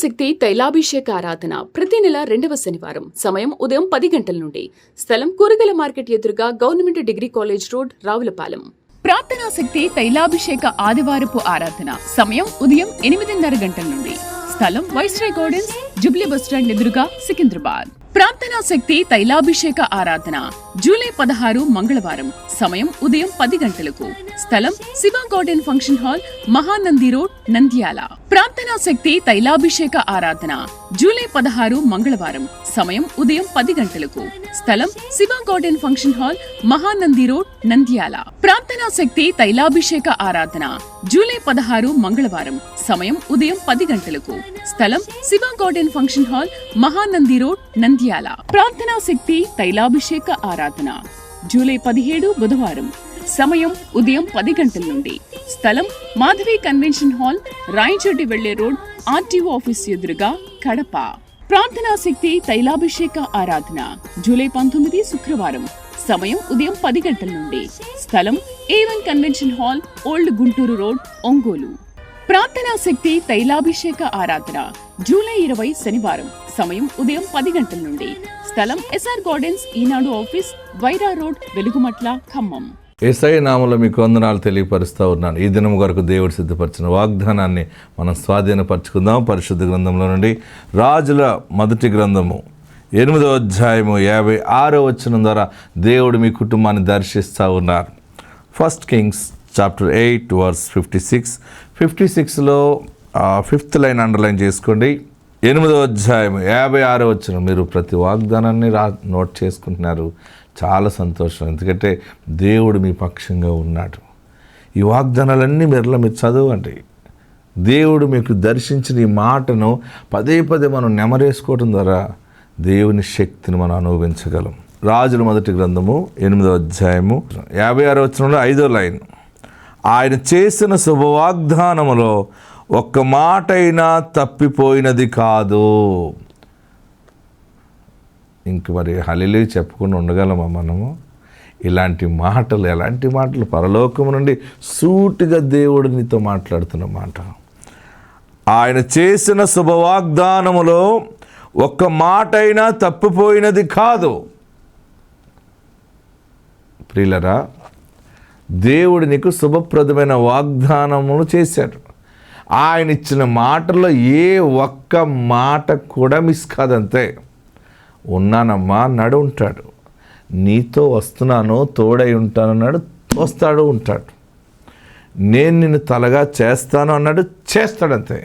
శక్తి తైలాభిషేక ఆరాధన ప్రతి నెల 2వ శనివారం. సమయం ఉదయం 10 గంటల నుండి. స్థలం కూరగాయల మార్కెట్ ఎదురుగా government degree college road, Ravulapalem. ప్రార్థనా శక్తి తైలాభిషేక ఆదివారపు ఆరాధన. సమయం ఉదయం 8:30 గంటల నుండి. స్థలం వైస్రాయ్ గార్డెన్స్, జూబ్లీ బస్టాండ్ ఎదురుగా, సికింద్రాబాద్. ప్రార్థనా శక్తి తైలాభిషేక ఆరాధన జూలై 16 మంగళవారం. సమయం ఉదయం 10 గంటలకు. స్థలం Shiva garden function hall, Mahanandi road, Nandyal. ప్రార్థనా శక్తి తైలాభిషేక ఆరాధన జూలై 16 మంగళవారం. సమయం ఉదయం 10 గంటలకు. స్థలం Shiva garden function hall, Mahanandi road, Nandyal. ప్రార్థనా శక్తి తైలాభిషేక ఆరాధన జూలై 16 మంగళవారం. సమయం ఉదయం 10 గంటలకు. స్థలం Shiva garden function hall, Mahanandi road, Nandyal. ప్రార్థనా శక్తి తైలాభిషేక ఆరాధన జూలై 17 బుధవారం. సమయం ఉదయం 10 గంటల నుండి. స్థలం మాధవి కన్వెన్షన్ హాల్, రాయచోటి వెళ్లే రోడ్, ఆర్టీఓ ఆఫీస్ ఎదురుగా, కడప. ప్రార్థనా శక్తి తైలాభిషేక ఆరాధన జూలై 19 శుక్రవారం. సమయం ఉదయం 10 గంటల నుండి. స్థలం A1 convention hall, old Guntur road, Ongole. ప్రార్థనా శక్తి తైలాభిషేక ఆరాధన జూలై 20 శనివారం. సమయం ఉదయం 10 గంటల నుండి. స్థలం SR గార్డెన్స్, ఈనాడు ఆఫీస్, వైరా రోడ్, వెలుగుమట్ల, ఖమ్మం. యేసయ్య నామములో మీకు వందనాలు తెలియపరుస్తూ ఉన్నాను. ఈ దినం వరకు దేవుడు సిద్ధపరిచిన వాగ్దానాన్ని మనం స్వాధీనపరచుకుందాం. పరిశుద్ధ గ్రంథంలో నుండి రాజుల మొదటి గ్రంథము 8వ అధ్యాయము 56వ వచనం ద్వారా దేవుడు మీ కుటుంబాన్ని దర్శిస్తూ ఉన్నారు. 1 Kings chapter 8 verse 56. 56లో 5th line underline చేసుకోండి. 8వ అధ్యాయం 56వ వచనం. మీరు ప్రతి వాగ్దానాన్ని నోట్ చేసుకుంటున్నారు. చాలా సంతోషం, ఎందుకంటే దేవుడు మీ పక్షంగా ఉన్నాడు. ఈ వాగ్దానాలన్నీ మీరు చదవండి. దేవుడు మీకు దర్శించిన ఈ మాటను పదే పదే మనం నెమరేసుకోవడం ద్వారా దేవుని శక్తిని మనం అనుభవించగలం. రాజుల మొదటి గ్రంథము 8వ అధ్యాయము 56వ వచనంలో 5వ లైన్. ఆయన చేసిన శుభవాగ్దానములో ఒక్క మాటైనా తప్పిపోయినది కాదు. ఇంక మరి హల్లెలూయా చెప్పకుండా ఉండగలమా మనము? ఎలాంటి మాటలు పరలోకము నుండి సూటిగా దేవుడు నీతో మాట్లాడుతున్న మాట. ఆయన చేసిన శుభవాగ్దానములో ఒక్క మాటైనా తప్పిపోయినది కాదు. ప్రియులరా, దేవుడు నీకు శుభప్రదమైన వాగ్దానములు చేశాడు. ఆయన ఇచ్చిన మాటల్లో ఏ ఒక్క మాట కూడా మిస్ కాదంతే. ఉన్నానమ్మా అన్నాడు, ఉంటాడు. నీతో వస్తున్నాను, తోడై ఉంటానన్నాడు, ఉంటాడు. నేను నిన్ను తలగా చేస్తాను అన్నాడు, చేస్తాడంతే.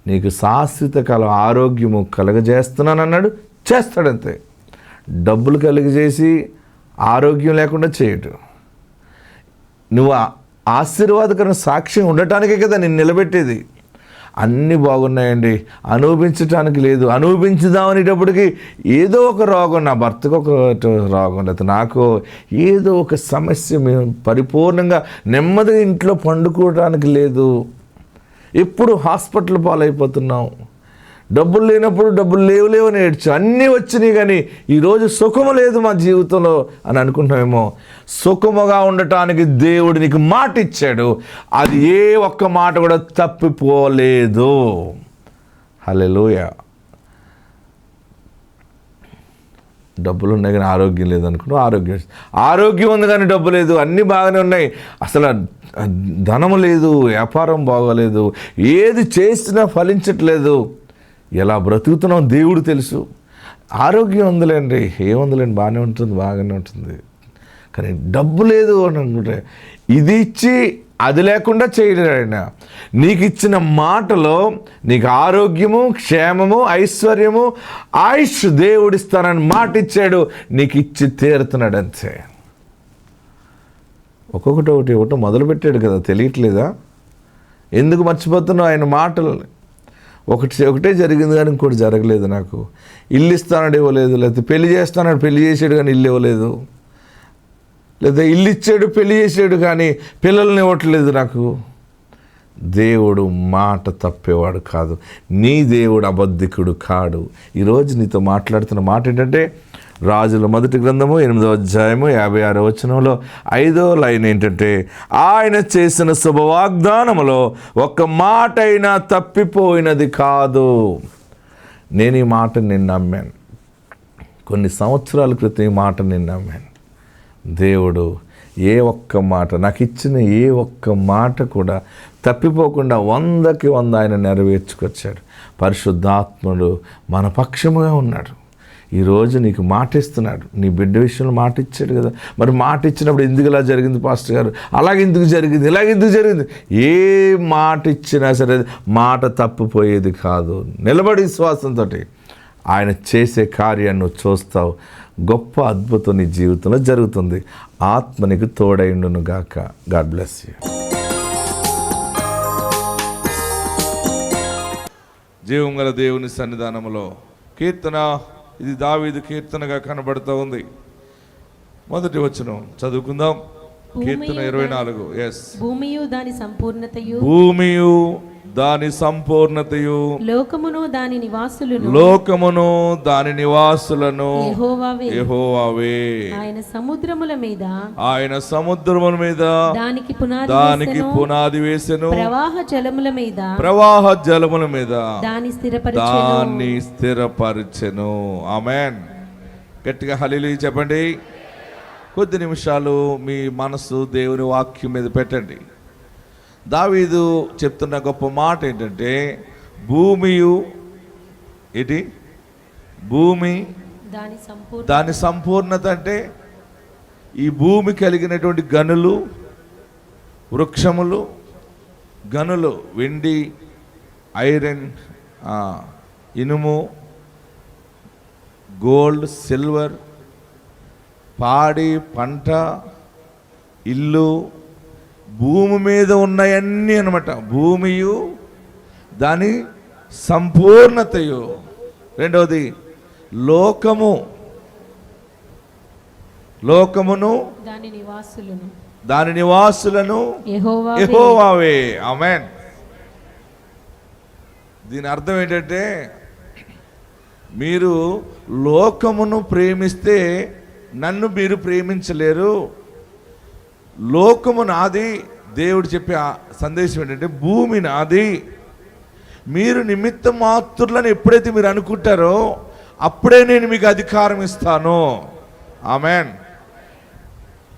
నీకు శాశ్వత కాలం ఆరోగ్యము కలగజేస్తున్నాను అన్నాడు, చేస్తాడంతే. డబ్బులు కలిగజేసి ఆరోగ్యం లేకుండా చేయడు. నువ్వు ఆశీర్వాదకరమైన సాక్ష్యం ఉండటానికే కదా నేను నిలబెట్టేది. అన్నీ బాగున్నాయండి, అనుభవించటానికి లేదు. అనుభవించుదామనేటప్పటికి ఏదో ఒక రోగం, నా భర్తకు ఒక రోగం, లేకపోతే నాకు ఏదో ఒక సమస్య, మేము పరిపూర్ణంగా నెమ్మదిగా ఇంట్లో పండుకోవడానికి లేదు. ఎప్పుడు హాస్పిటల్ పాలైపోతున్నాం. డబ్బులు లేనప్పుడు డబ్బులు లేవని ఏడ్చు. అన్నీ వచ్చినాయి కానీ ఈరోజు సుఖము లేదు మా జీవితంలో అని అనుకుంటున్నామేమో. సుఖముగా ఉండటానికి దేవుడు నీకు మాట ఇచ్చాడు. అది ఏ ఒక్క మాట కూడా తప్పిపోలేదు. హల్లెలూయా. డబ్బులు ఉన్నాయి కానీ ఆరోగ్యం లేదు అనుకుంటున్నాం. ఆరోగ్యం ఉంది కానీ డబ్బు లేదు. అన్నీ బాగానే ఉన్నాయి, అసలు ధనము లేదు, వ్యాపారం బాగోలేదు, ఏది చేసినా ఫలించట్లేదు. ఎలా బ్రతుకుతున్నాం దేవుడు తెలుసు. ఆరోగ్యం ఉందిలేండి, ఏముందిలేండి, బాగానే ఉంటుంది, కానీ డబ్బు లేదు అని అనుకుంటే ఇది ఇచ్చి అది లేకుండా చేయలేడు ఆయన. నీకు ఇచ్చిన మాటలో నీకు ఆరోగ్యము, క్షేమము, ఐశ్వర్యము, ఆయుష్ దేవుడిస్తానని మాట ఇచ్చాడు. నీకు ఇచ్చి తీరుతున్నాడు అంతే. ఒకటి మొదలుపెట్టాడు కదా, తెలియట్లేదా? ఎందుకు మర్చిపోతున్నావు ఆయన మాటలు? ఒకటే జరిగింది కానీ ఇంకోటి జరగలేదు. నాకు ఇల్లు ఇస్తానడు ఇవ్వలేదు, లేకపోతే పెళ్లి చేస్తానడు పెళ్లి చేసాడు కానీ ఇల్లు ఇవ్వలేదు, లేదా ఇల్లు ఇచ్చాడు పెళ్లి చేసాడు కానీ పిల్లల్ని ఇవ్వట్లేదు నాకు. దేవుడు మాట తప్పేవాడు కాదు. నీ దేవుడు అబద్ధికుడు కాడు. ఈరోజు నీతో మాట్లాడుతున్న మాట ఏంటంటే, రాజుల మొదటి గ్రంథము 8వ అధ్యాయము 56వ వచనంలో 5వ లైన్ ఏంటంటే, ఆయన చేసిన శుభవాగ్దానములో ఒక్క మాట అయినా తప్పిపోయినది కాదు. నేను ఈ మాట నేను నమ్మాను. కొన్ని సంవత్సరాల క్రితం ఈ మాట నేను నమ్మాను. దేవుడు ఏ ఒక్క మాట, నాకు ఇచ్చిన ఏ ఒక్క మాట కూడా తప్పిపోకుండా 100కి 100 ఆయన నెరవేర్చుకొచ్చాడు. పరిశుద్ధాత్ముడు మన పక్షముగా ఉన్నాడు. ఈరోజు నీకు మాట ఇస్తున్నాడు. నీ బిడ్డ విషయంలో మాట ఇచ్చాడు కదా. మరి మాట ఇచ్చినప్పుడు ఎందుకు ఇలా జరిగింది పాస్టర్ గారు, అలాగెందుకు జరిగింది, ఇలాగెందుకు జరిగింది? ఏ మాట ఇచ్చినా సరే మాట తప్పిపోయేది కాదు. నిలబడి విశ్వాసంతో ఆయన చేసే కార్యాన్ని నువ్వు చూస్తావు. గొప్ప అద్భుతం నీ జీవితంలో జరుగుతుంది. ఆత్మ నీకు తోడైండును గాక. God bless you. జీవం గల దేవుని సన్నిధానంలో కీర్తన, ఇది దావీదు కీర్తనగా కనబడుతూ ఉంది. మొదటి వచనం చదువుకుందాం. కీర్తన 24. ఎస్. భూమియు దాని సంపూర్ణతయు, భూమియు దాని సంపూర్ణతయు, లోకమును దాని నివాసులను, లోకమును దాని నివాసులను యెహోవావే. యెహోవావే. ఆయన సముద్రముల మీద, ఆయన సముద్రముల మీద దానికి పునాది వేసెను, ప్రవాహ జలముల మీద, ప్రవాహ జలముల మీద దాన్ని స్థిరపరిచెను. ఆమేన్. గట్టిగా హల్లెలూయా చెప్పండి. కొద్ది నిమిషాలు మీ మనసు దేవుని వాక్యం మీద పెట్టండి. దావీదు చెప్తున్న గొప్ప మాట ఏంటంటే, భూమియు ఏంటి, భూమి దాని సంపూర్ణత అంటే ఈ భూమి కలిగినటువంటి గనులు, వృక్షములు, గనులు, వెండి, ఐరన్, ఇనుము, గోల్డ్, సిల్వర్, పాడి పంట, ఇల్లు, భూమి మీద ఉన్నాయన్నీ అన్నమాట. భూమియు దాని సంపూర్ణతయు. రెండవది లోకమును దాని నివాసులను యెహోవావే. ఆమేన్. దీని అర్థం ఏంటంటే, మీరు లోకమును ప్రేమిస్తే నన్ను మీరు ప్రేమించలేరు. లోకము నాది. దేవుడు చెప్పే సందేశం ఏంటంటే, భూమి నాది. మీరు నిమిత్త మాత్రులను ఎప్పుడైతే మీరు అనుకుంటారో అప్పుడే నేను మీకు అధికారం ఇస్తాను. ఆమేన్.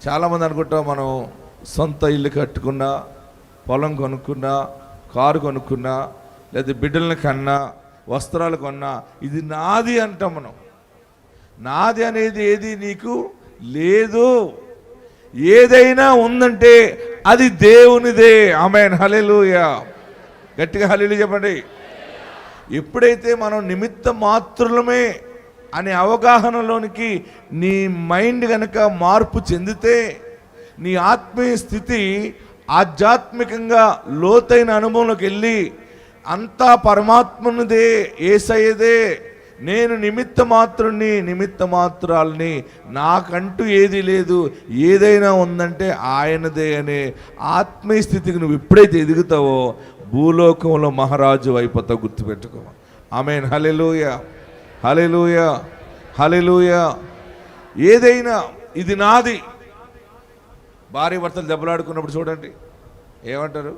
చాలామంది అనుకుంటాం, మనం సొంత ఇల్లు కట్టుకున్నా, పొలం కొనుక్కున్నా, కారు కొనుక్కున్నా, లేదా బిడ్డలను కన్నా, వస్త్రాలు కొన్నా, ఇది నాది అంటాం మనం. నాది అనేది ఏది నీకు లేదు. ఏదైనా ఉందంటే అది దేవునిదే. ఆమేన్. హల్లెలూయా. గట్టిగా హల్లెలూయా చెప్పండి. ఎప్పుడైతే మనం నిమిత్త మాత్రులమే అనే అవగాహనలోనికి నీ మైండ్ కనుక మార్పు చెందితే, నీ ఆత్మీయ స్థితి ఆధ్యాత్మికంగా లోతైన అనుభవంలోకి వెళ్ళి అంతా పరమాత్మనుదే, యేసయ్యదే, నేను నిమిత్త మాత్రాల్ని, నాకంటూ ఏది లేదు, ఏదైనా ఉందంటే ఆయనదే అనే ఆత్మీయ స్థితికి నువ్వు ఎప్పుడైతే ఎదుగుతావో భూలోకంలో మహారాజు అయిపోతావు. గుర్తుపెట్టుకో. ఆమేన్. హల్లెలూయా, హల్లెలూయా, హల్లెలూయా. ఏదైనా ఇది నాది. భార్య భర్తలు దెబ్బలాడుకున్నప్పుడు చూడండి, ఏమంటారు?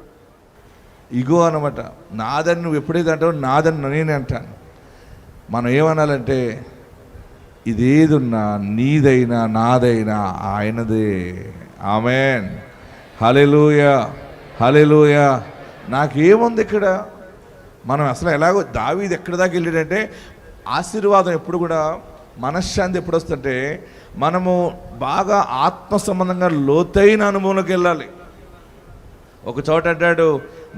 ఇగో అన్నమాట. నాదని నువ్వు ఎప్పుడైతే అంటావో నాదని నేనే అంటాను. మనం ఏమనాలంటే, ఇదేదున్నా, నీదైనా నాదైనా ఆయనదే. ఆమేన్. హల్లెలూయా, హల్లెలూయా. నాకేముంది ఇక్కడ? మనం అసలు ఎలాగో దావీదు ఎక్కడి దాకా వెళ్ళాడంటే, ఆశీర్వాదం ఎప్పుడు కూడా, మనశ్శాంతి ఎప్పుడు వస్తుంటే మనము బాగా ఆత్మ సంబంధంగా లోతైన అనుభవంలోకి వెళ్ళాలి. ఒక చోట అంటాడు,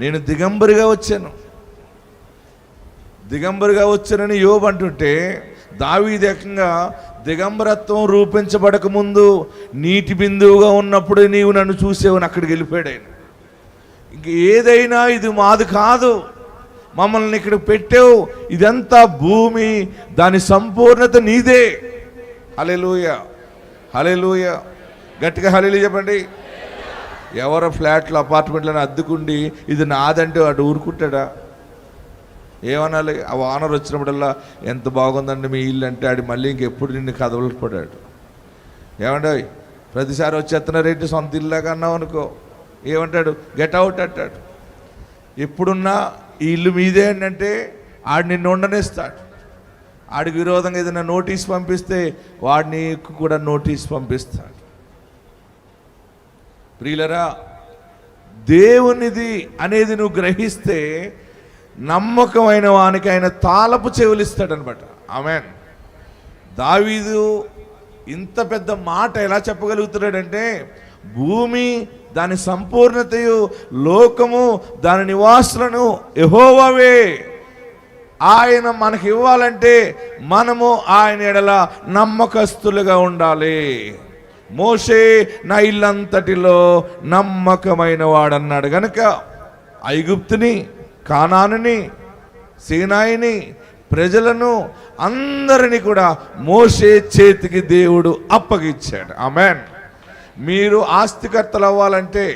నేను దిగంబరిగా వచ్చానని యోబు అంటుంటే, దావీదు ఏకంగా దిగంబరత్వం రూపించబడక ముందు నీటి బిందువుగా ఉన్నప్పుడు నీవు నన్ను చూసేవని అక్కడికి వెళ్ళిపోయాడు ఆయన. ఇంక ఏదైనా ఇది మాది కాదు, మమ్మల్ని ఇక్కడ పెట్టావు, ఇదంతా భూమి, దాని సంపూర్ణత నీదే. హల్లెలూయా, హల్లెలూయా. గట్టిగా హల్లెలూయా చెప్పండి. ఎవరో ఫ్లాట్లు, అపార్ట్మెంట్లను అద్దుకుండి ఇది నాదంటే వాడు ఊరుకుంటాడా? ఏమనాలి? ఆ ఓనర్ వచ్చినప్పుడల్లా ఎంత బాగుందండి మీ ఇల్లు అంటే ఆడి మళ్ళీ ఇంకెప్పుడు నిన్ను కదలపడాడు. ఏమంటే ప్రతిసారి వచ్చేస్తున్నారేంటి సొంత ఇల్లాగా అన్నావు అనుకో, ఏమంటాడు? గెట్ అవుట్ అంటాడు. ఎప్పుడున్నా ఈ ఇల్లు మీదే అంటే ఆడు నిన్ను ఉండనిస్తాడు. ఆడికి విరోధంగా ఏదైనా నోటీస్ పంపిస్తే వాడిని కూడా నోటీస్ పంపిస్తాడు. ప్రియులరా, దేవునిది అనేది నువ్వు గ్రహిస్తే నమ్మకమైన వానికి ఆయన తాళపు చెవులిస్తాడనమాట. ఆమేన్. దావీదు ఇంత పెద్ద మాట ఎలా చెప్పగలుగుతున్నాడంటే, భూమి దాని సంపూర్ణతయు, లోకము దాని నివాసులను యెహోవావే. ఆయన మనకి ఇవ్వాలంటే మనము ఆయన ఎడల నమ్మకస్తులుగా ఉండాలి. మోషే నా ఇల్లంతటిలో నమ్మకమైన వాడన్నాడు గనుక ఐగుప్తుని, కానానుని, సీనాయిని, ప్రజలను అందరినీ కూడా మోషే చేతికి దేవుడు అప్పగించాడు. ఆమేన్. మీరు ఆస్తికర్తలు అవ్వాలంటే,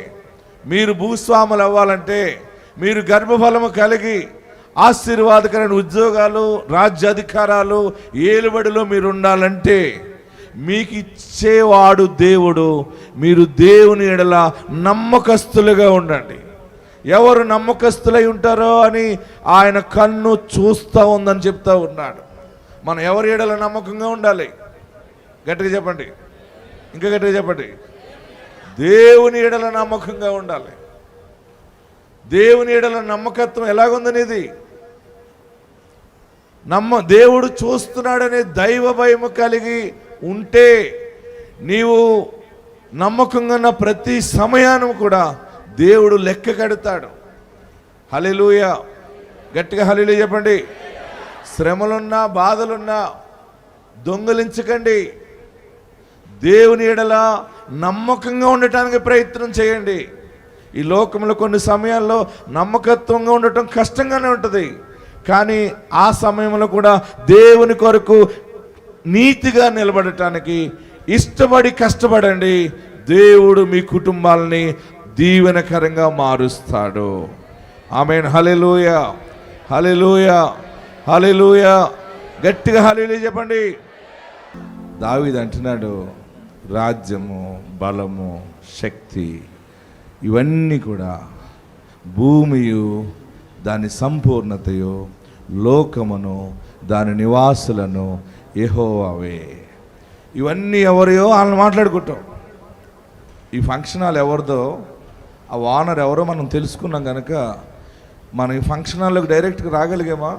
మీరు భూస్వాములు అవ్వాలంటే, మీరు గర్భఫలము కలిగి ఆశీర్వాదకరమైన ఉద్యోగాలు, రాజ్యాధికారాలు, ఏలుబడిలో మీరు ఉండాలంటే మీకు ఇచ్చేవాడు దేవుడు. మీరు దేవుని ఎడల నమ్మకస్తులుగా ఉండండి. ఎవరు నమ్మకస్తులై ఉంటారో అని ఆయన కన్ను చూస్తూ ఉందని చెప్తా ఉన్నాడు. మనం ఎవరి ఎడల నమ్మకంగా ఉండాలి? గట్టిగా చెప్పండి, ఇంకా గట్టిగా చెప్పండి. దేవుని ఎడల నమ్మకంగా ఉండాలి. దేవుని ఎడల నమ్మకత్వం ఎలాగుందనేది దేవుడు చూస్తున్నాడనే దైవ భయము కలిగి ఉంటే నీవు నమ్మకంగా ఉన్న ప్రతి సమయాన్ని కూడా దేవుడు లెక్క కడతాడు. హల్లెలూయా. గట్టిగా హల్లెలూయా చెప్పండి. శ్రమలున్నా, బాధలున్నా దొంగలించకండి. దేవుని ఎడల నమ్మకంగా ఉండటానికి ప్రయత్నం చేయండి. ఈ లోకంలో కొన్ని సమయాల్లో నమ్మకత్వంగా ఉండటం కష్టంగానే ఉంటుంది. కానీ ఆ సమయంలో కూడా దేవుని కొరకు నీతిగా నిలబడటానికి ఇష్టపడి కష్టపడండి. దేవుడు మీ కుటుంబాలని దీవెనకరంగా మారుస్తాడు. ఆమేన్. హల్లెలూయా, హల్లెలూయా, హల్లెలూయా. గట్టిగా హల్లెలూయా చెప్పండి. దావీదు అంటున్నాడు, రాజ్యము, బలము, శక్తి ఇవన్నీ కూడా, భూమియు దాని సంపూర్ణతయు, లోకమును దాని నివాసులను యెహోవావే. ఇవన్నీ ఎవరియో వాళ్ళని మాట్లాడుకుంటాం. ఈ ఫంక్షన్ హాల్ ఎవరిదో, ఆ ఓనర్ ఎవరో మనం తెలుసుకున్నాం కనుక మనం ఈ ఫంక్షన్ హాల్లోకి డైరెక్ట్గా రాగలిగామా?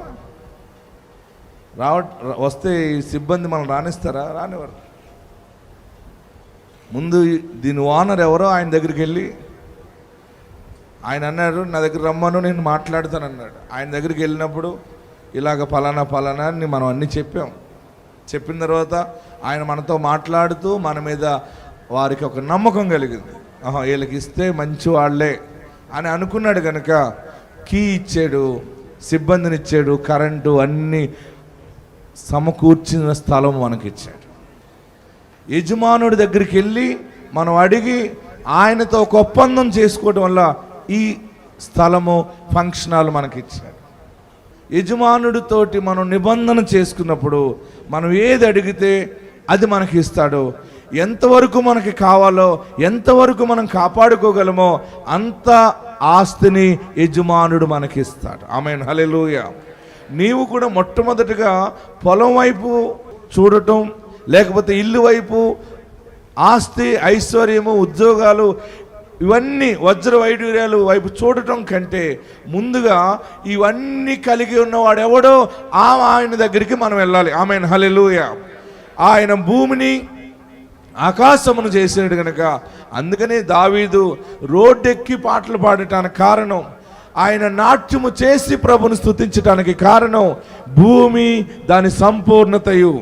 వస్తే ఈ సిబ్బంది మనం రానిస్తారా? రానివారు. ముందు దీని ఓనర్ ఎవరో ఆయన దగ్గరికి వెళ్ళి ఆయన అన్నాడు, నా దగ్గర రమ్మను, నేను మాట్లాడతానన్నాడు. ఆయన దగ్గరికి వెళ్ళినప్పుడు ఇలాగ ఫలానా ఫలానా అని మనం అన్నీ చెప్పాం. చెప్పిన తర్వాత ఆయన మనతో మాట్లాడుతూ మన మీద వారికి ఒక నమ్మకం కలిగింది. వీళ్ళకి ఇస్తే మంచి వాళ్ళే అని అనుకున్నాడు కనుక కీ ఇచ్చాడు, సిబ్బందిని ఇచ్చాడు, కరెంటు అన్నీ సమకూర్చిన స్థలం మనకిచ్చాడు. యజమానుడి దగ్గరికి వెళ్ళి మనం అడిగి ఆయనతో ఒక ఒప్పందం చేసుకోవడం వల్ల ఈ స్థలము, ఫంక్షన్ హాల్ మనకిచ్చాడు. యజమానుడితోటి మనం నిబంధన చేసుకున్నప్పుడు మనం ఏది అడిగితే అది మనకి ఇస్తాడు. ఎంతవరకు మనకి కావాలో, ఎంతవరకు మనం కాపాడుకోగలమో అంత ఆస్తిని యజమానుడు మనకిస్తాడు. ఆమేన్. హల్లెలూయా. నీవు కూడా మొట్టమొదటిగా పొలం వైపు చూడటం, లేకపోతే ఇల్లు వైపు, ఆస్తి, ఐశ్వర్యము, ఉద్యోగాలు ఇవన్నీ వజ్ర వైడూర్యాలు వైపు చూడటం కంటే ముందుగా ఇవన్నీ కలిగి ఉన్నవాడు ఎవడో ఆయన దగ్గరికి మనం వెళ్ళాలి. ఆమేన్. హల్లెలూయా. ఆయన భూమిని ఆకాశమును చేసాడు కనుక అందుకనే దావీదు రోడ్డెక్కి పాటలు పాడటానికి కారణం, ఆయన నాట్యము చేసి ప్రభుని స్తుతించటానికి కారణం, భూమి దాని సంపూర్ణతయు,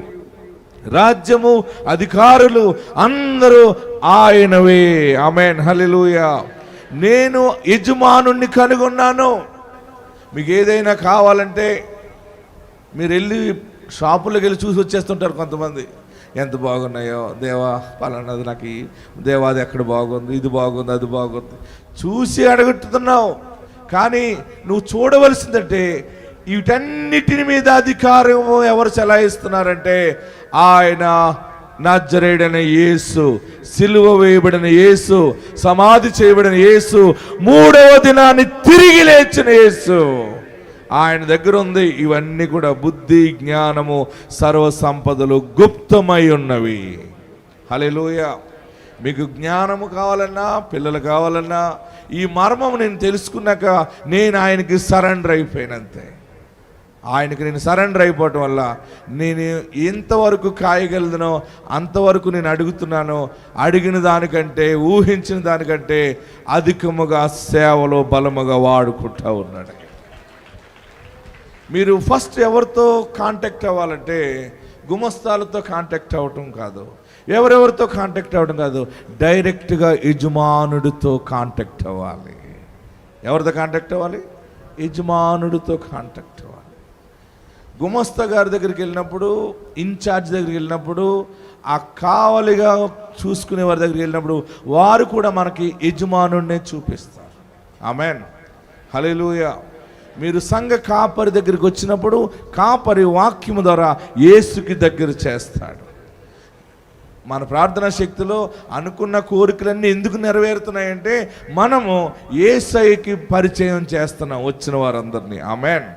రాజ్యము, అధికారులు అందరూ ఆయనవే. ఆమేన్. హల్లెలూయా. నేను యజమానుణ్ణి కనుగొన్నాను. మీకు ఏదైనా కావాలంటే మీరు వెళ్ళి షాపులోకి వెళ్ళి చూసి వచ్చేస్తుంటారు కొంతమంది. ఎంత బాగున్నాయో దేవా, పలానాది నాకు దేవా, అది ఎక్కడ బాగుంది, ఇది బాగుంది, అది బాగుంది చూసి అడుగుతున్నావు. కానీ నువ్వు చూడవలసిందంటే వీటన్నిటిని మీద అధికారం ఎవరు చెలాయిస్తున్నారంటే ఆయన నజరేయుడైన యేసు, సిలువ వేయబడిన యేసు, సమాధి చేయబడిన యేసు, మూడవ దినాన్ని తిరిగి లేచిన యేసు ఆయన దగ్గర ఉంది. ఇవన్నీ కూడా బుద్ధి, జ్ఞానము, సర్వ సంపదలు గుప్తమై ఉన్నవి. హల్లెలూయా. మీకు జ్ఞానము కావాలన్నా, పిల్లలు కావాలన్నా, ఈ మర్మం నేను తెలుసుకున్నాక నేను ఆయనకి సరెండర్ అయిపోయినంతే. ఆయనకి నేను సరెండర్ అయిపోవటం వల్ల నేను ఎంతవరకు కాయగలదునో అంతవరకు నేను అడుగుతున్నాను. అడిగిన దానికంటే, ఊహించిన దానికంటే అధికముగా సేవలో బలముగా వాడుకుంటా ఉన్నాడు. మీరు ఫస్ట్ ఎవరితో కాంటాక్ట్ అవ్వాలంటే గుమస్తాలతో కాంటాక్ట్ అవ్వటం కాదు, ఎవరెవరితో కాంటాక్ట్ అవ్వడం కాదు, డైరెక్ట్గా యజమానుడితో కాంటాక్ట్ అవ్వాలి. ఎవరితో కాంటాక్ట్ అవ్వాలి? యజమానుడితో కాంటాక్ట్ అవ్వాలి. గుమస్తా గారి దగ్గరికి వెళ్ళినప్పుడు, ఇన్ఛార్జ్ దగ్గరికి వెళ్ళినప్పుడు, ఆ కావలిగా చూసుకునే వారి దగ్గరికి వెళ్ళినప్పుడు వారు కూడా మనకి యజమానుడినే చూపిస్తారు. ఆమేన్, హల్లెలూయా. మీరు సంఘ కాపరి దగ్గరికి వచ్చినప్పుడు కాపరి వాక్యము ద్వారా యేసుకి దగ్గర చేస్తాడు. మన ప్రార్థనా శక్తిలో అనుకున్న కోరికలన్నీ ఎందుకు నెరవేరుతున్నాయంటే మనము యేసయ్యకి పరిచయం చేస్తున్నాం వచ్చిన వారందరినీ. ఆమేన్.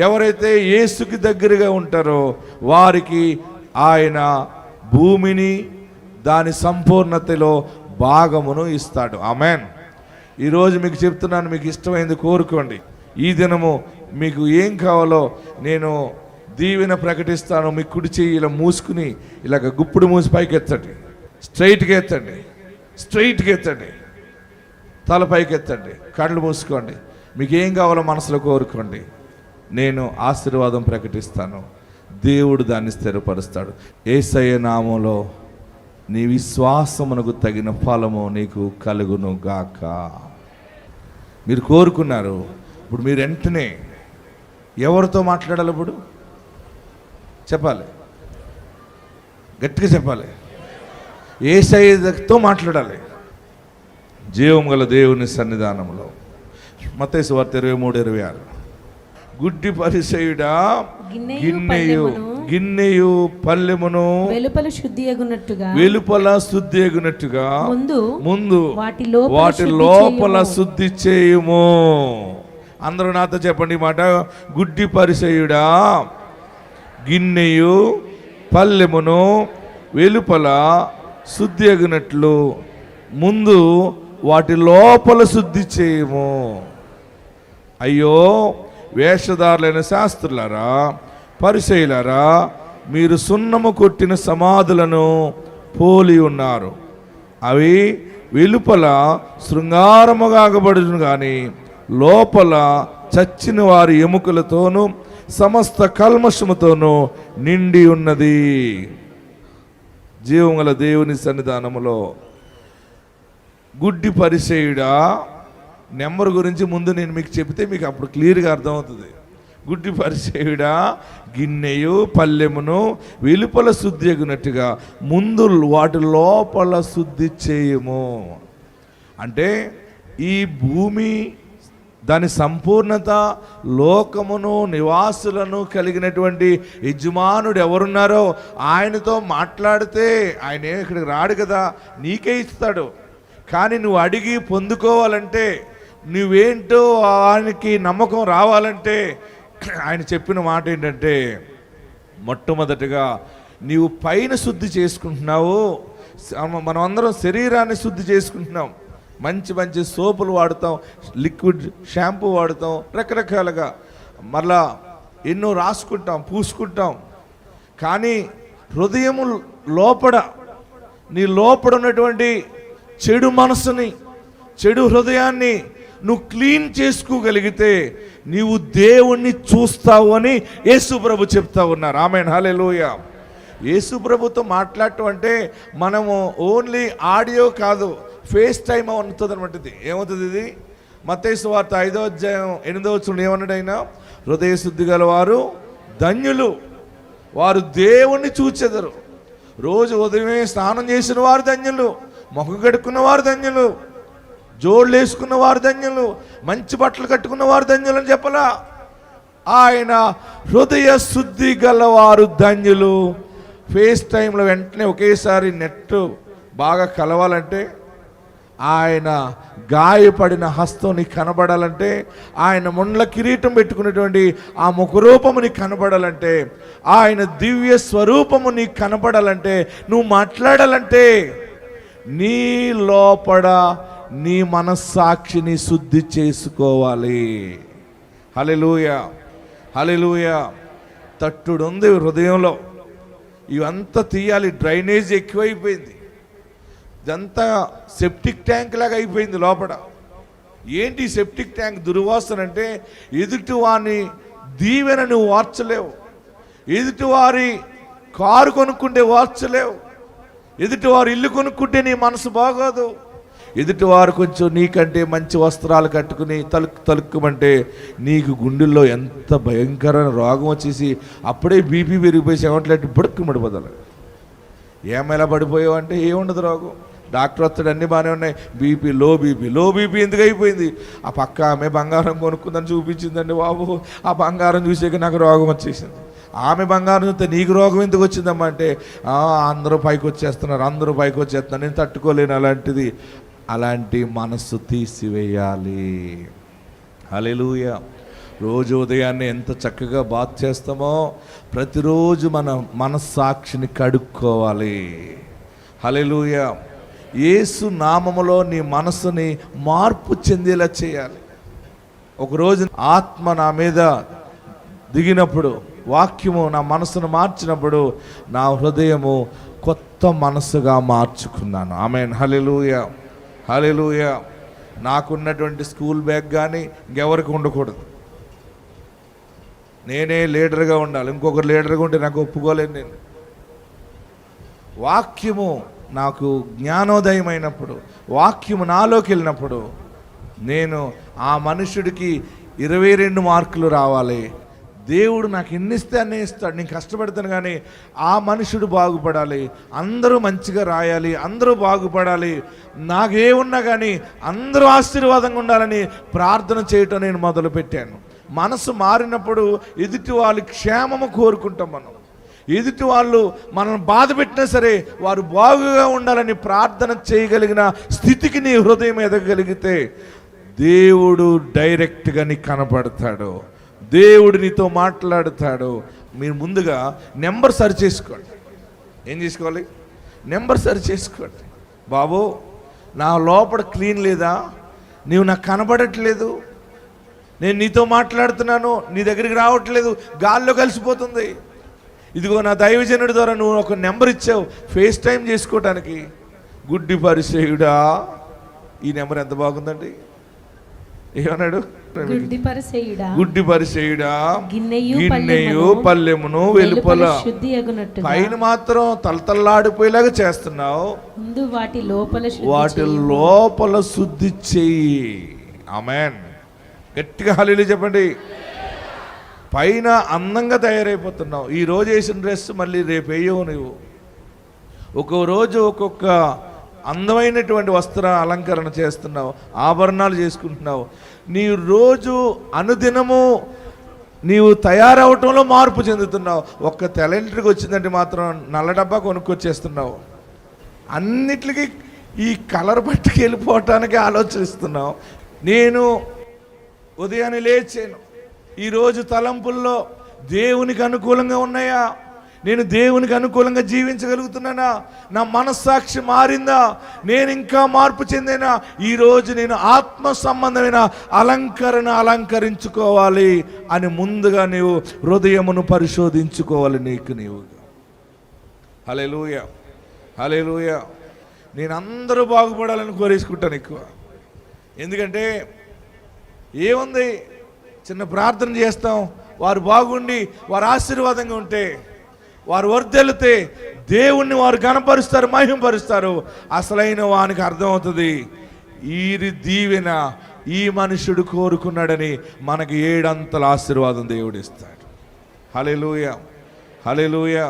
ఎవరైతే యేసుకి దగ్గరగా ఉంటారో వారికి ఆయన భూమిని దాని సంపూర్ణతలో భాగమును ఇస్తాడు. ఆమేన్. ఈరోజు మీకు చెప్తున్నాను, మీకు ఇష్టమైంది కోరుకోండి. ఈ దినము మీకు ఏం కావాలో నేను దీవెన ప్రకటిస్తాను. మీ కుడి చెయ్యి ఇలా మూసుకుని ఇలాగ గుప్పుడు మూసి పైకి ఎత్తండి, స్ట్రైట్గా ఎత్తండి, స్ట్రైట్గా ఎత్తండి, తల పైకి ఎత్తండి, కళ్ళు మూసుకోండి. మీకు ఏం కావాలో మనసులో కోరుకోండి. నేను ఆశీర్వాదం ప్రకటిస్తాను, దేవుడు దాన్ని స్థిరపరుస్తాడు. యేసయ్య నామములో నీ విశ్వాసమునకు తగిన ఫలము నీకు కలుగును గాక. మీరు కోరుకున్నారు. ఇప్పుడు మీరు వెంటనే ఎవరితో మాట్లాడాలి? ఇప్పుడు చెప్పాలి, గట్టిగా చెప్పాలి. యేసయ్యతో మాట్లాడాలి. జీవం గల దేవుని సన్నిధానంలో. మత్తయి సువార్త 23:26. గుడ్డి పరిసయుడా, గిన్నెయు పల్లెమును వెలుపల శుద్ధి అగునట్టుగా ముందు వాటి లోపల శుద్ధి చేయుము. అందరూ నాతో చెప్పండి ఈ మాట. గుడ్డి పరిసయుడా, గిన్నెయు పల్లెమును వెలుపల శుద్ధి అగునట్లు ముందు వాటి లోపల శుద్ధి చేయము. అయ్యో వేషధారులైన శాస్త్రులారా, పరిసయ్యులారా, మీరు సున్నము కొట్టిన సమాధులను పోలి ఉన్నారు. అవి వెలుపల శృంగారముగాగబడును కానీ లోపల చచ్చిన వారి ఎముకలతోనూ సమస్త కల్మషముతోనూ నిండి ఉన్నది. జీవముగల దేవుని సన్నిధానములో గుడ్డి పరిసయ్యుడా నెంబర్ గురించి ముందు నేను మీకు చెప్తే మీకు అప్పుడు క్లియర్గా అర్థమవుతుంది. గుడ్డి పరిసయ్యుడా, గిన్నెయు పల్లెమును వెలుపల శుద్ధి అగునట్టుగా ముందు వాటి లోపల శుద్ధి చేయము. అంటే ఈ భూమి దాని సంపూర్ణత, లోకమును నివాసులను కలిగినటువంటి యజమానుడు ఎవరున్నారో ఆయనతో మాట్లాడితే ఆయన ఇక్కడికి రాడు కదా, నీకే ఇస్తాడు. కానీ నువ్వు అడిగి పొందుకోవాలంటే, నువ్వేంటో ఆయనకి నమ్మకం రావాలంటే ఆయన చెప్పిన మాట ఏంటంటే, మొట్టమొదటిగా నీవు పైన శుద్ధి చేసుకుంటున్నావు. మనం అందరం శరీరాన్ని శుద్ధి చేసుకుంటున్నాం. మంచి మంచి సోపులు వాడుతాం, లిక్విడ్ షాంపూ వాడుతాం, రకరకాలుగా మళ్ళా ఎన్నో రాసుకుంటాం, పూసుకుంటాం. కానీ హృదయము లోపడ, నీ లోపడ ఉన్నటువంటి చెడు మనసుని, చెడు హృదయాన్ని నువ్వు క్లీన్ చేసుకోగలిగితే నీవు దేవుణ్ణి చూస్తావు అని యేసు ప్రభు చెప్తా ఉన్నారు. ఆమేన్, హల్లెలూయా. యేసు ప్రభుతో మాట్లాడటం అంటే మనము ఓన్లీ ఆడియో కాదు, ఫేస్ టైం అవుతుంది అనమాట. ఏమవుతుంది ఇది? మత్తయి సువార్త 5:8 ఏమన్నాడైనా, హృదయ శుద్ధి గల వారు ధన్యులు, వారు దేవుణ్ణి చూచెదరు. రోజు ఉదయమే స్నానం చేసిన వారు ధన్యులు, మొహం కడుక్కున్న వారు ధన్యులు, జోళ్ళు వేసుకున్న వారు ధన్యులు, మంచి బట్టలు కట్టుకున్న వారు ధన్యులు అని చెప్పలా. ఆయన హృదయ శుద్ధి గలవారు ధన్యులు. ఫేస్ టైంలో వెంటనే ఒకేసారి నెట్ బాగా కలవాలంటే, ఆయన గాయపడిన హస్తం నీకు కనబడాలంటే, ఆయన ముండ్ల కిరీటం పెట్టుకున్నటువంటి ఆ ముఖరూపము నీకు కనబడాలంటే, ఆయన దివ్య స్వరూపము నీకు కనబడాలంటే, నువ్వు మాట్లాడాలంటే, నీ లోపల నీ మనస్సాక్షిని శుద్ధి చేసుకోవాలి. హల్లెలూయా, హల్లెలూయా. తట్టుడు ఉంది హృదయంలో, ఇవంతా తీయాలి. డ్రైనేజ్ ఎక్కువైపోయింది, ఇదంతా సెప్టిక్ ట్యాంక్ లాగా అయిపోయింది లోపల. ఏంటి సెప్టిక్ ట్యాంక్ దుర్వాసన అంటే, ఎదుటి వారిని దీవెన నువ్వు వార్చలేవు, ఎదుటి వారి కారు కొనుక్కుంటే వార్చలేవు, ఎదుటి వారు ఇల్లు కొనుక్కుంటే నీ మనసు బాగోదు, ఎదుటివారు కొంచెం నీకంటే మంచి వస్త్రాలు కట్టుకుని తలుక్కుమంటే నీకు గుండెల్లో ఎంత భయంకరమైన రోగం వచ్చేసి అప్పుడే బీపీ పెరిగిపోయి సెవెంట్లెట్ బుడుక్కు పడిపోతాడు. ఏమైనా పడిపోయావు అంటే ఏముండదు రోగం. డాక్టర్ వస్తాడు, అన్నీ బాగానే ఉన్నాయి, లో బీపీ ఎందుకు అయిపోయింది? ఆ పక్క ఆమె బంగారం కొనుక్కుందని చూపించిందండి బాబు, ఆ బంగారం చూసాక నాకు రోగం వచ్చేసింది. ఆమె బంగారం చూస్తే నీకు రోగం ఎందుకు వచ్చిందమ్మా అంటే, అందరూ పైకి వచ్చేస్తున్నారు, నేను తట్టుకోలేను. అలాంటి మనస్సు తీసివేయాలి. హల్లెలూయా. రోజు ఉదయాన్నే ఎంత చక్కగా బాత్ చేస్తామో ప్రతిరోజు మన మనస్సాక్షిని కడుక్కోవాలి. హల్లెలూయా. యేసు నామములో నీ మనస్సుని మార్పు చెందేలా చేయాలి. ఒకరోజు ఆత్మ నా మీద దిగినప్పుడు, వాక్యము నా మనసును మార్చినప్పుడు నా హృదయము కొత్త మనసుగా మార్చుకున్నాను. ఆమేన్. హల్లెలూయా, హల్లెలూయా. నాకున్నటువంటి స్కూల్ బ్యాగ్ కానీ ఇంకెవరికి ఉండకూడదు. నేనే లీడర్గా ఉండాలి, ఇంకొకరు లీడర్గా ఉంటే నాకు ఒప్పుకోలేను. నేను వాక్యము నాకు జ్ఞానోదయమైనప్పుడు, వాక్యము నాలోకి వెళ్ళినప్పుడు నేను ఆ మనుషుడికి 22 మార్కులు రావాలి. దేవుడు నాకు ఎన్ని ఇస్తే అన్నీ ఇస్తాడు, నేను కష్టపడతాను, కానీ ఆ మనుషుడు బాగుపడాలి, అందరూ మంచిగా రాయాలి, అందరూ బాగుపడాలి, నాకేమున్నా కానీ అందరూ ఆశీర్వాదంగా ఉండాలని ప్రార్థన చేయటం నేను మొదలుపెట్టాను. మనసు మారినప్పుడు ఎదుటి వాళ్ళ క్షేమము కోరుకుంటాం. మనం ఎదుటి వాళ్ళు మనల్ని బాధ పెట్టినా సరే వారు బాగుగా ఉండాలని ప్రార్థన చేయగలిగిన స్థితికి నీ హృదయం ఎదగగలిగితే దేవుడు డైరెక్ట్గా నీకు కనపడతాడు, దేవుడు నీతో మాట్లాడతాడు. మీరు ముందుగా నెంబర్ సరి చేసుకోండి. ఏం చేసుకోవాలి? నెంబర్ సరి చేసుకోండి. బాబు, నా లోపల క్లీన్ లేదా? నీవు నాకు కనబడట్లేదు, నేను నీతో మాట్లాడుతున్నాను, నీ దగ్గరికి రావట్లేదు, గాల్లో కలిసిపోతుంది. ఇదిగో నా దైవజనుడి ద్వారా నువ్వు ఒక నెంబర్ ఇచ్చావు ఫేస్ టైం చేసుకోవటానికి. గుడ్డి పరిచయుడా, ఈ నెంబర్ ఎంత బాగుందండి. ఏమన్నాడు? గుడ్డి పరిచయుడా, గిన్నెయు పల్లెమును వెలుపల పైన మాత్రం తలతల్లాడిపోయేలాగా చేస్తున్నావు, వాటి లోపల శుద్ధి చెయ్యి. ఆమేన్. గట్టిగా హల్లెలూయా చెప్పండి. పైన అందంగా తయారైపోతున్నావు, ఈ రోజు వేసిన డ్రెస్ మళ్ళీ రేపు వేయవు. నువ్వు ఒక్కో రోజు ఒక్కొక్క అందమైనటువంటి వస్త్ర అలంకరణ చేస్తున్నావు, ఆభరణాలు చేసుకుంటున్నావు. నీ రోజు అనుదినము నీవు తయారవటంలో మార్పు చెందుతున్నావు. ఒక్క టాలెంట్కి వచ్చిందంటే మాత్రం నల్ల డబ్బా కొనుక్కొచ్చేస్తున్నావు. అన్నిటికీ ఈ కలర్ పట్టుకు వెళ్ళిపోవటానికి ఆలోచిస్తున్నావు. నేను ఉదయాన్నే లేచాను, ఈరోజు తలంపుల్లో దేవునికి అనుకూలంగా ఉన్నాయా? నేను దేవునికి అనుకూలంగా జీవించగలుగుతున్నానా? నా మనస్సాక్షి మారిందా? నేను ఇంకా మార్పు చెందేనా? ఈరోజు నేను ఆత్మ సంబంధమైన అలంకరించుకోవాలి అని ముందుగా నీవు హృదయమును పరిశోధించుకోవాలి. నీవుగా. హల్లెలూయా, హల్లెలూయా. నేను అందరూ బాగుపడాలని కోరేసుకుంటాను ఎక్కువ. ఎందుకంటే ఏముంది, చిన్న ప్రార్థన చేస్తాం, వారు బాగుండి వారు ఆశీర్వాదంగా ఉంటే, వారు వర్ధిల్లితే దేవుణ్ణి వారు గణపరుస్తారు, మహిమపరుస్తారు. అసలైన వానికి అర్థమవుతుంది ఈ దీవెన ఈ మనుషుడు కోరుకున్నాడని. మనకి 7 అంతల ఆశీర్వాదం దేవుడు ఇస్తాడు. హల్లెలూయా, హల్లెలూయా.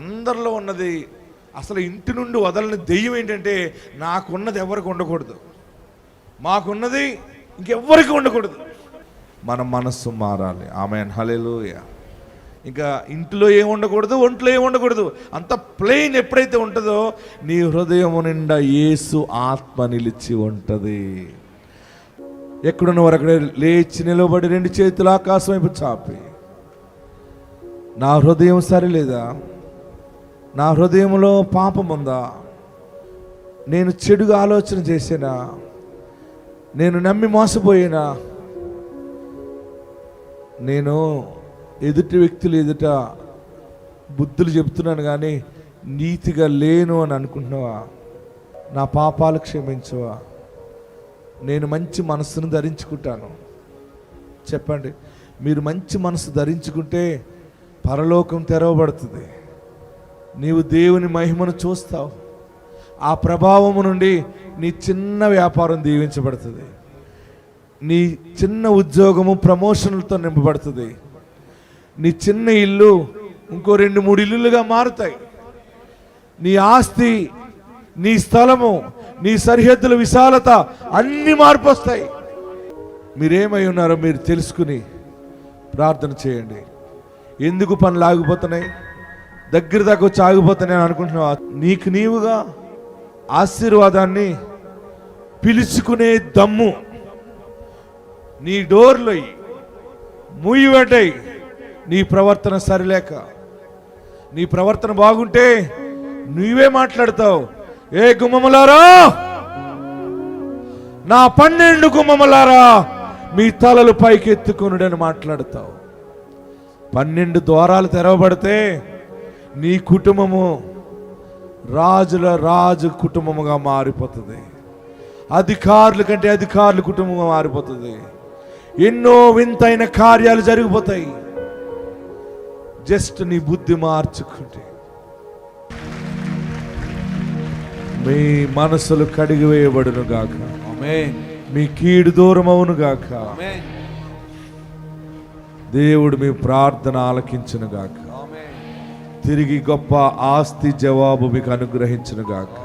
అందరిలో ఉన్నది అసలు ఇంటి నుండి వదలని దెయ్యం ఏంటంటే, నాకున్నది ఎవరికి ఉండకూడదు, మాకున్నది ఇంకెవ్వరికి ఉండకూడదు. మన మనస్సు మారాలి. ఆమేన్, హల్లెలూయా. ఇంకా ఇంట్లో ఏముండకూడదు, ఒంట్లో ఏముండకూడదు, అంత ప్లెయిన్ ఎప్పుడైతే ఉంటుందో నీ హృదయం నిండా యేసు ఆత్మ నిలిచి ఉంటుంది. ఎక్కడున్నవారు అక్కడ లేచి నిలబడి 2 చేతులు ఆకాశం వైపు చాపి, నా హృదయం సరిలేదా, నా హృదయంలో పాపం ఉందా, నేను చెడుగా ఆలోచన చేసేనా, నేను నమ్మి మోసపోయినా, నేను ఎదుటి వ్యక్తులు ఎదుట బుద్ధులు చెప్తున్నాను కానీ నీతిగా లేను అని అనుకుంటున్నావా? నా పాపాలు క్షమించవా? నేను మంచి మనస్సును ధరించుకుంటాను. చెప్పండి, మీరు మంచి మనసు ధరించుకుంటే పరలోకం తెరవబడుతుంది. నీవు దేవుని మహిమను చూస్తావు. ఆ ప్రభావము నుండి నీ చిన్న వ్యాపారం దీవించబడుతుంది. నీ చిన్న ఉద్యోగము ప్రమోషన్లతో నింపబడుతుంది. నీ చిన్న ఇల్లు ఇంకో 2-3 ఇల్లులుగా మారుతాయి. నీ ఆస్తి, నీ స్థలము, నీ సరిహద్దుల విశాలత అన్ని మార్పు వస్తాయి. మీరేమై ఉన్నారో మీరు తెలుసుకుని ప్రార్థన చేయండి. ఎందుకు పనులు ఆగిపోతున్నాయి, దగ్గర దాకా వచ్చి ఆగిపోతున్నాయి అనుకుంటున్నావా? నీకు నీవుగా ఆశీర్వాదాన్ని పిలుచుకునే దమ్ము నీ డోర్లు మూయబడ్డాయి. నీ ప్రవర్తన సరిలేక, నీ ప్రవర్తన బాగుంటే నువ్వే మాట్లాడతావు, ఏ గుమ్మములారా, నా 12 గుమ్మములారా మీ తలలు పైకెత్తుకొనుడని మాట్లాడతావు. 12 ద్వారాలు తెరవబడితే నీ కుటుంబము రాజుల రాజు కుటుంబముగా మారిపోతుంది. అధికారుల కంటే అధికారుల కుటుంబంగా మారిపోతుంది. ఎన్నో వింతైన కార్యాలు జరిగిపోతాయి. జస్ట్ నీ బుద్ధి మార్చుకుంటే. మీ మనసులు కడిగివేయబడును గాక. మీ కీడు దూరం అవును గాక. దేవుడు మీ ప్రార్థన ఆలకించును గాక. తిరిగి గొప్ప ఆస్తి జవాబు మీకు అనుగ్రహించును గాక.